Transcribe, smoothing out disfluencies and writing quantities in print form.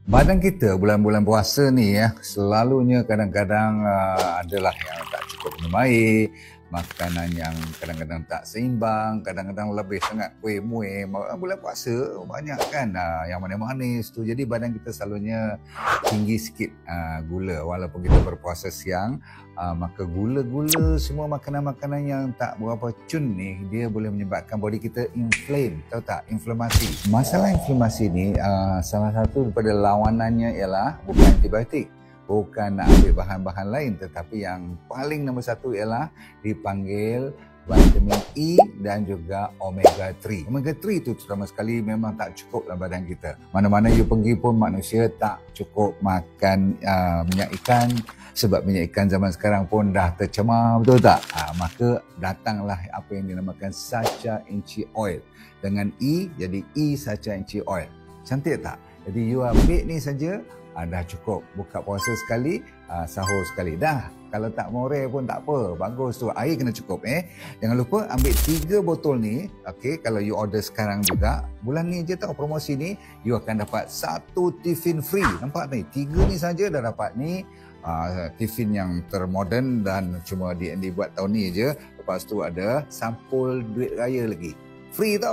Badan kita bulan-bulan puasa ni selalunya kadang-kadang adalah yang tak cukup minum air, makanan yang kadang-kadang tak seimbang, kadang-kadang lebih sangat kuih muih. Bulan puasa banyak kan yang manis-manis tu. Jadi badan kita selalunya tinggi sikit gula walaupun kita berpuasa siang. Maka gula-gula, semua makanan-makanan yang tak berapa cun ni, dia boleh menyebabkan body kita inflame, tahu tak? Inflamasi. Masalah inflamasi ni salah satu daripada lawanannya ialah bukan antibiotik, bukan nak ambil bahan-bahan lain, tetapi yang paling nombor satu ialah dipanggil vitamin E dan juga omega 3. Omega 3 tu terutama sekali memang tak cukup dalam badan kita. Mana-mana you pergi pun manusia tak cukup makan minyak ikan, sebab minyak ikan zaman sekarang pun dah tercemar, betul tak? Maka datanglah apa yang dinamakan Sacha Inchi Oil. Dengan E, jadi E Sacha Inchi Oil. Cantik tak? Jadi you ambil ni saja, dah cukup. Buka puasa sekali, sahur sekali. Dah. Kalau tak more pun tak apa. Bagus tu. Air kena cukup. Jangan lupa ambil 3 botol ni. Okay, kalau you order sekarang juga. Bulan ni je tau promosi ni. You akan dapat 1 tiffin free. Nampak ni? 3 ni saja dah dapat ni. Tiffin yang termoden dan cuma D&D buat tahun ni je. Lepas tu ada sampul duit raya lagi. Free tau.